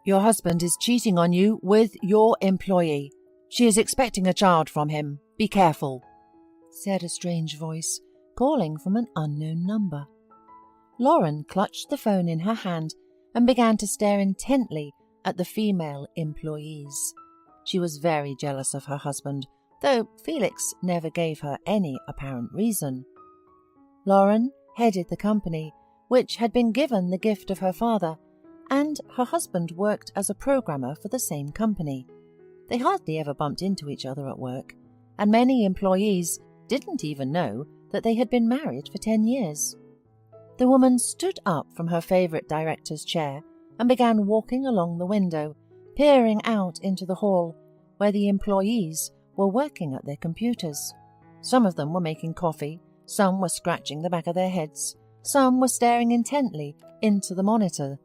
Your husband is cheating on you with your employee. She is expecting a child from him. Be careful," said a strange voice, calling from an unknown number. Lauren clutched the phone in her hand and began to stare intently at the female employees. She was very jealous of her husband, though Felix never gave her any apparent reason. Lauren headed the company, which had been given the gift of her father, and her husband worked as a programmer for the same company. They hardly ever bumped into each other at work, and many employees didn't even know that they had been married for 10 years. The woman stood up from her favourite director's chair and began walking along the window, peering out into the hall, where the employees were working at their computers. Some of them were making coffee, some were scratching the back of their heads, some were staring intently into the monitor.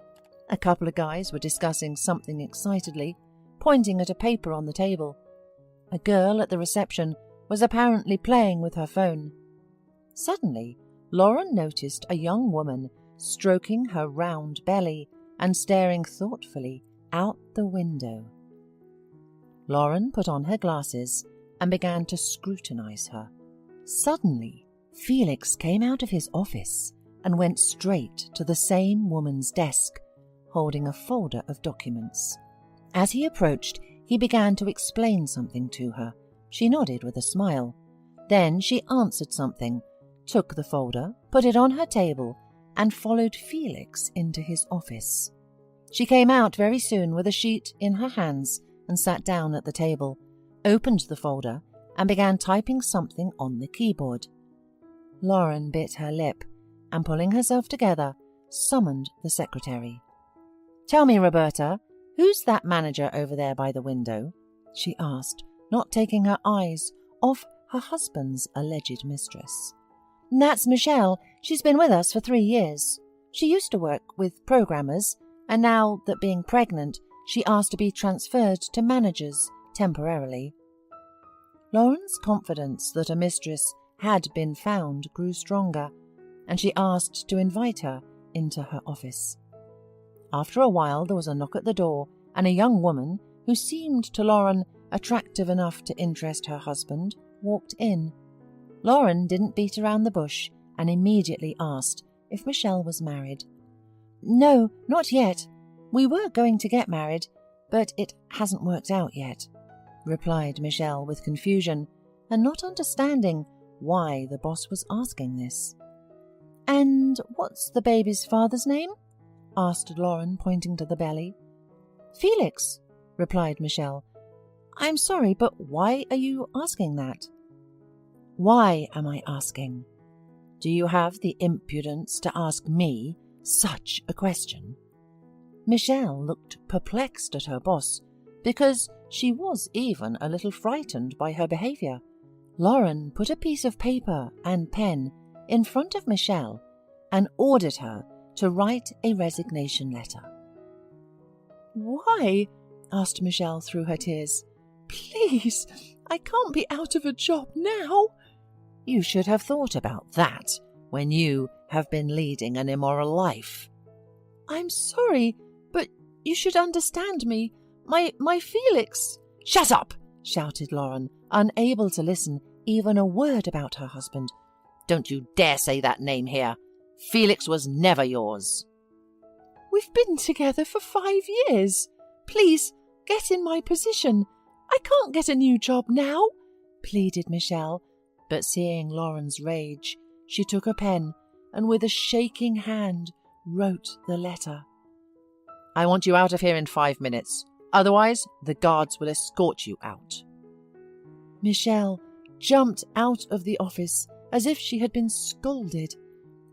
A couple of guys were discussing something excitedly, pointing at a paper on the table. A girl at the reception was apparently playing with her phone. Suddenly, Lauren noticed a young woman stroking her round belly and staring thoughtfully out the window. Lauren put on her glasses and began to scrutinize her. Suddenly, Felix came out of his office and went straight to the same woman's desk, holding a folder of documents. As he approached, he began to explain something to her. She nodded with a smile. Then she answered something, took the folder, put it on her table, and followed Felix into his office. She came out very soon with a sheet in her hands and sat down at the table, opened the folder, and began typing something on the keyboard. Lauren bit her lip and, pulling herself together, summoned the secretary. "Tell me, Roberta, who's that manager over there by the window?" she asked, not taking her eyes off her husband's alleged mistress. "That's Michelle. She's been with us for 3 years. She used to work with programmers, and now that being pregnant, she asked to be transferred to managers temporarily." Lauren's confidence that a mistress had been found grew stronger, and she asked to invite her into her office. After a while there was a knock at the door, and a young woman, who seemed to Lauren attractive enough to interest her husband, walked in. Lauren didn't beat around the bush and immediately asked if Michelle was married. "No, not yet. We were going to get married, but it hasn't worked out yet," replied Michelle with confusion and not understanding why the boss was asking this. "And what's the baby's father's name?" asked Lauren, pointing to the belly. "Felix," replied Michelle. "I'm sorry, but why are you asking that?" "Why am I asking? Do you have the impudence to ask me such a question?" Michelle looked perplexed at her boss, because she was even a little frightened by her behavior. Lauren put a piece of paper and pen in front of Michelle and ordered her to write a resignation letter. "Why?" asked Michelle through her tears. "Please, I can't be out of a job now." "You should have thought about that when you have been leading an immoral life." "I'm sorry, but you should understand me. My Felix—" "Shut up!" shouted Lauren, unable to listen even a word about her husband. "Don't you dare say that name here. Felix was never yours." "We've been together for 5 years. Please, get in my position. I can't get a new job now," pleaded Michelle, but seeing Lauren's rage, she took a pen and with a shaking hand wrote the letter. "I want you out of here in 5 minutes. Otherwise, the guards will escort you out." Michelle jumped out of the office as if she had been scolded,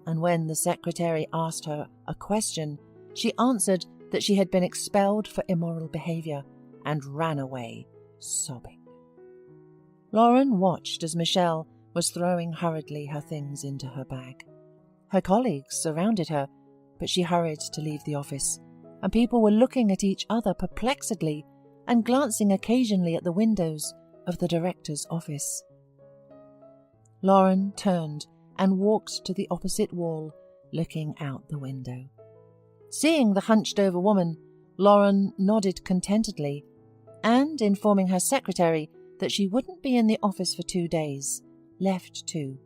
and when the secretary asked her a question, she answered that she had been expelled for immoral behavior and ran away, sobbing. Lauren watched as Michelle was throwing hurriedly her things into her bag. Her colleagues surrounded her, but she hurried to leave the office, and people were looking at each other perplexedly and glancing occasionally at the windows of the director's office. Lauren turned and walked to the opposite wall, looking out the window. Seeing the hunched-over woman Lauren nodded contentedly, and, informing her secretary that she wouldn't be in the office for 2 days, left too.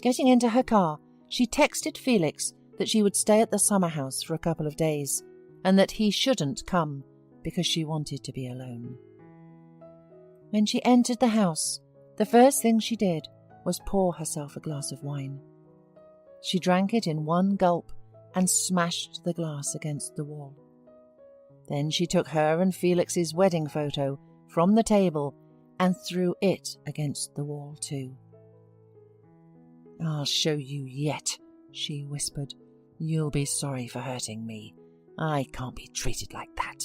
Getting into her car, she texted Felix that she would stay at the summer house for a couple of days, and that he shouldn't come because she wanted to be alone. When she entered the house, the first thing she did was pour herself a glass of wine. She drank it in one gulp and smashed the glass against the wall. Then she took her and Felix's wedding photo from the table and threw it against the wall too. "I'll show you yet," she whispered. "You'll be sorry for hurting me. I can't be treated like that."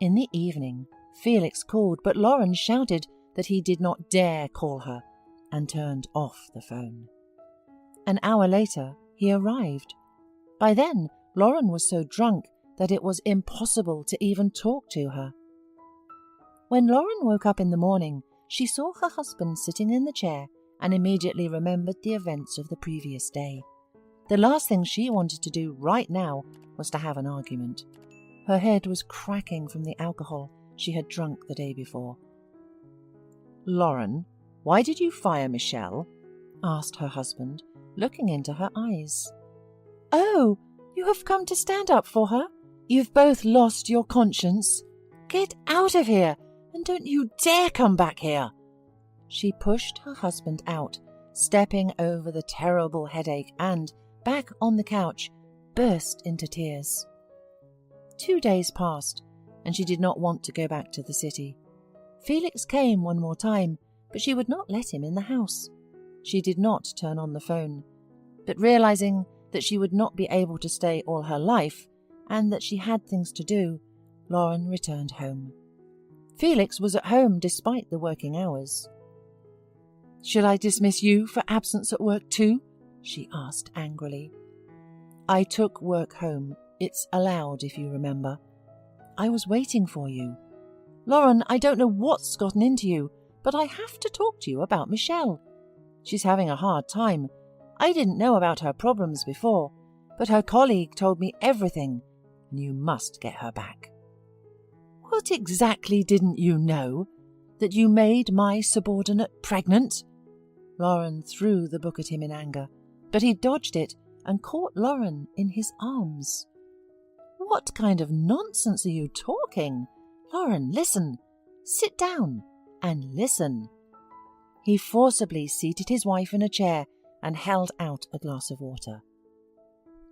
In the evening, Felix called, but Lauren shouted that he did not dare call her and turned off the phone. An hour later, he arrived. By then, Lauren was so drunk that it was impossible to even talk to her. When Lauren woke up in the morning, she saw her husband sitting in the chair and immediately remembered the events of the previous day. The last thing she wanted to do right now was to have an argument. Her head was cracking from the alcohol she had drunk the day before. "Lauren, why did you fire Michelle?" asked her husband, looking into her eyes. "Oh, you have come to stand up for her? You've both lost your conscience. Get out of here, and don't you dare come back here." She pushed her husband out, stepping over the terrible headache and, back on the couch, burst into tears. 2 days passed, and she did not want to go back to the city. Felix came one more time, but she would not let him in the house. She did not turn on the phone, but realizing that she would not be able to stay all her life and that she had things to do, Lauren returned home. Felix was at home despite the working hours. "Should I dismiss you for absence at work too?" she asked angrily. "I took work home. It's allowed, if you remember. I was waiting for you. Lauren, I don't know what's gotten into you, but I have to talk to you about Michelle. She's having a hard time. I didn't know about her problems before, but her colleague told me everything, and you must get her back." "What exactly didn't you know? That you made my subordinate pregnant?" Lauren threw the book at him in anger, but he dodged it and caught Lauren in his arms. "What kind of nonsense are you talking? Lauren, listen. Sit down and listen." He forcibly seated his wife in a chair and held out a glass of water.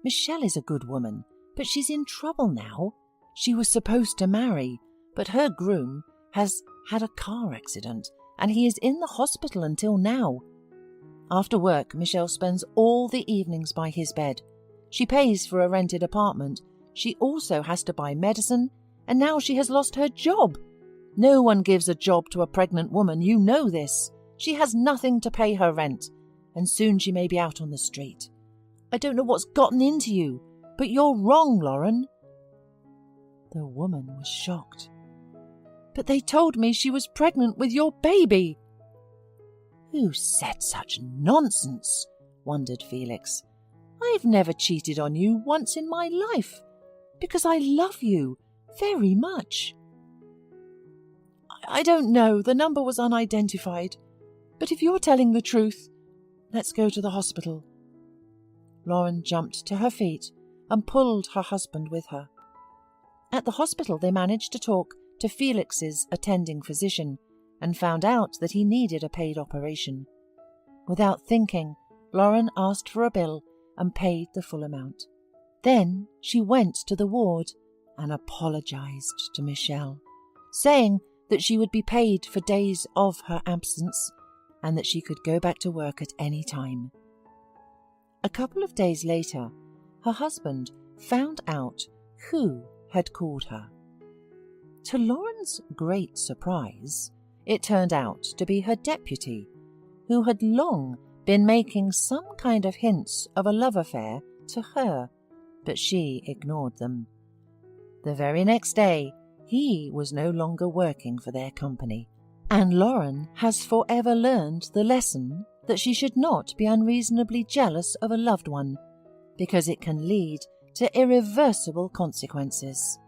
"Michelle is a good woman, but she's in trouble now. She was supposed to marry, but her groom has had a car accident and he is in the hospital until now. After work, Michelle spends all the evenings by his bed. She pays for a rented apartment. She also has to buy medicine, and now she has lost her job. No one gives a job to a pregnant woman, you know this. She has nothing to pay her rent, and soon she may be out on the street. I don't know what's gotten into you, but you're wrong, Lauren." The woman was shocked. "But they told me she was pregnant with your baby." "Who said such nonsense?" wondered Felix. "I've never cheated on you once in my life, because I love you very much." I don't know, the number was unidentified. But if you're telling the truth, let's go to the hospital." Lauren jumped to her feet and pulled her husband with her. At the hospital, they managed to talk to Felix's attending physician and found out that he needed a paid operation. Without thinking, Lauren asked for a bill and paid the full amount. Then she went to the ward and apologized to Michelle, saying that she would be paid for days of her absence and that she could go back to work at any time. A couple of days later, her husband found out who had called her. To Lauren's great surprise, it turned out to be her deputy, who had long been making some kind of hints of a love affair to her, but she ignored them. The very next day, he was no longer working for their company, and Lauren has forever learned the lesson that she should not be unreasonably jealous of a loved one, because it can lead to irreversible consequences.